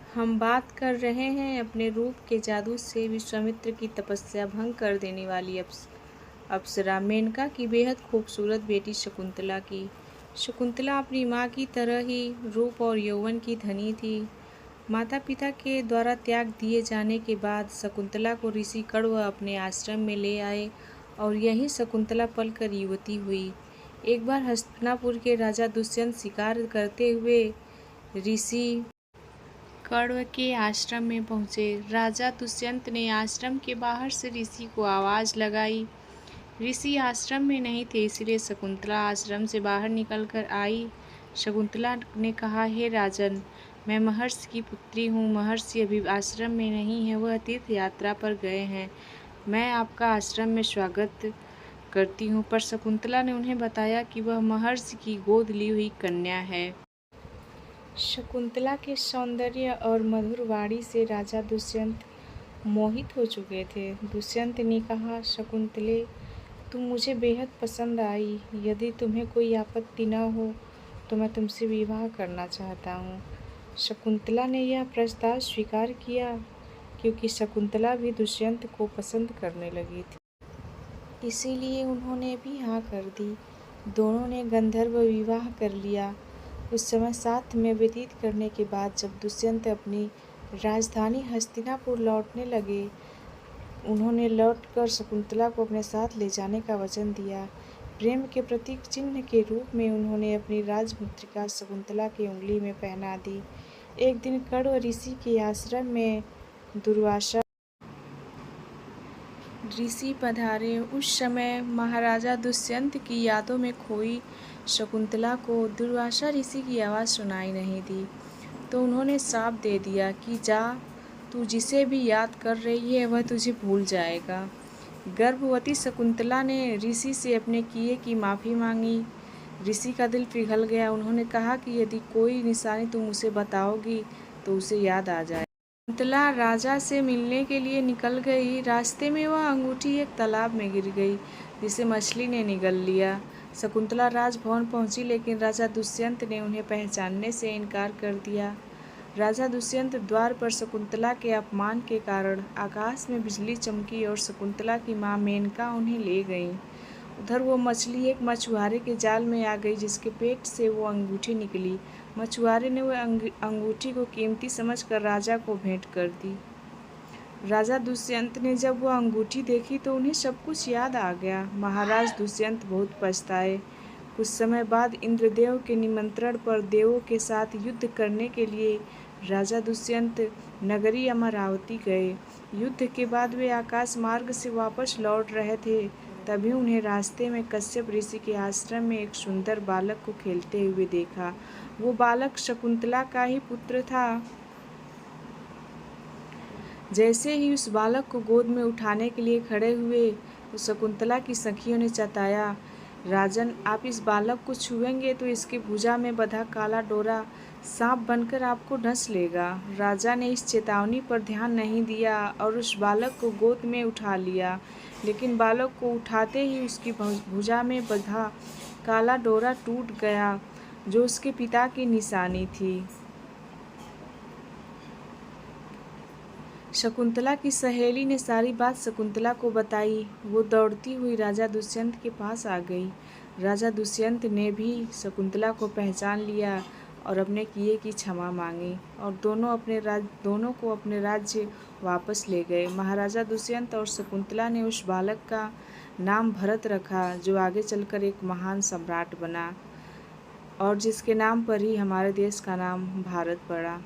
हम बात कर रहे हैं अपने रूप के जादू से विश्वामित्र की तपस्या भंग कर देने वाली अप्सरा मेनका की बेहद खूबसूरत बेटी शकुंतला की। शकुंतला अपनी माँ की तरह ही रूप और यौवन की धनी थी। माता पिता के द्वारा त्याग दिए जाने के बाद शकुंतला को ऋषि कण्व अपने आश्रम में ले आए और यहीं शकुंतला पलकर युवती हुई। एक बार हस्तिनापुर के राजा दुष्यंत शिकार करते हुए ऋषि कण्व के आश्रम में पहुँचे। राजा दुष्यंत ने आश्रम के बाहर से ऋषि को आवाज़ लगाई। ऋषि आश्रम में नहीं थे, इसलिए शकुंतला आश्रम से बाहर निकलकर आई। शकुंतला ने कहा, हे राजन, मैं महर्षि की पुत्री हूँ। महर्षि अभी आश्रम में नहीं है, वह तीर्थ यात्रा पर गए हैं। मैं आपका आश्रम में स्वागत करती हूँ। पर शकुंतला ने उन्हें बताया कि वह महर्षि की गोद ली हुई कन्या है। शकुंतला के सौंदर्य और मधुर वाणी से राजा दुष्यंत मोहित हो चुके थे। दुष्यंत ने कहा, शकुंतले, तुम मुझे बेहद पसंद आई। यदि तुम्हें कोई आपत्ति न हो तो मैं तुमसे विवाह करना चाहता हूँ। शकुंतला ने यह प्रस्ताव स्वीकार किया क्योंकि शकुंतला भी दुष्यंत को पसंद करने लगी थी, इसीलिए उन्होंने भी हाँ कर दी। दोनों ने गंधर्व विवाह कर लिया। कुछ समय साथ में व्यतीत करने के बाद जब दुष्यंत अपनी राजधानी हस्तिनापुर लौटने लगे, उन्होंने लौटकर शकुंतला को अपने साथ ले जाने का वचन दिया। प्रेम के प्रतीक चिन्ह के रूप में उन्होंने अपनी राजमुद्रिका शकुंतला की उंगली में पहना दी। एक दिन कण्व ऋषि के आश्रम में दुर्वासा ऋषि पधारे। उस समय महाराजा दुष्यंत की यादों में खोई शकुंतला को दुर्वासा ऋषि की आवाज़ सुनाई नहीं दी, तो उन्होंने श्राप दे दिया कि जा, तू जिसे भी याद कर रही है वह तुझे भूल जाएगा। गर्भवती शकुंतला ने ऋषि से अपने किए की माफ़ी मांगी। ऋषि का दिल पिघल गया। उन्होंने कहा कि यदि कोई निशानी तुम उसे बताओगी तो उसे याद आ जाए। शकुंतला राजा से मिलने के लिए निकल गई। रास्ते में वह अंगूठी एक तालाब में गिर गई, जिसे मछली ने निगल लिया। शकुंतला राजभवन पहुंची, लेकिन राजा दुष्यंत ने उन्हें पहचानने से इनकार कर दिया। राजा दुष्यंत द्वार पर शकुंतला के अपमान के कारण आकाश में बिजली चमकी और शकुंतला की माँ मेनका उन्हें ले गईं। उधर वो मछली एक मछुआरे के जाल में आ गई, जिसके पेट से वो अंगूठी निकली। मछुआरे ने वह अंगूठी को कीमती समझकर राजा को भेंट कर दी। राजा दुष्यंत ने जब वह अंगूठी देखी तो उन्हें सब कुछ याद आ गया। महाराज दुष्यंत बहुत पछताए। कुछ समय बाद इंद्रदेव के निमंत्रण पर देवों के साथ युद्ध करने के लिए राजा दुष्यंत नगरी अमरावती गए। युद्ध के बाद वे आकाश मार्ग से वापस लौट रहे थे, तभी उन्हें रास्ते में कश्यप ऋषि के आश्रम में एक सुंदर बालक को खेलते हुए देखा। वो बालक शकुंतला का ही पुत्र था। जैसे ही उस बालक को गोद में उठाने के लिए खड़े हुए तो शकुंतला की सखियों ने चताया, राजन, आप इस बालक को छुएंगे तो इसके भुजा में बंधा काला डोरा सांप बनकर आपको डस लेगा। राजा ने इस चेतावनी पर ध्यान नहीं दिया और उस बालक को गोद में उठा लिया, लेकिन बालक को उठाते ही उसकी भुजा में बंधा काला डोरा टूट गया, जो उसके पिता की निशानी थी। शकुंतला की सहेली ने सारी बात शकुंतला को बताई। वो दौड़ती हुई राजा दुष्यंत के पास आ गई। राजा दुष्यंत ने भी शकुंतला को पहचान लिया और अपने किए की क्षमा मांगी, और दोनों को अपने राज्य वापस ले गए। महाराजा दुष्यंत और शकुंतला ने उस बालक का नाम भरत रखा, जो आगे चलकर एक महान सम्राट बना और जिसके नाम पर ही हमारे देश का नाम भारत पड़ा।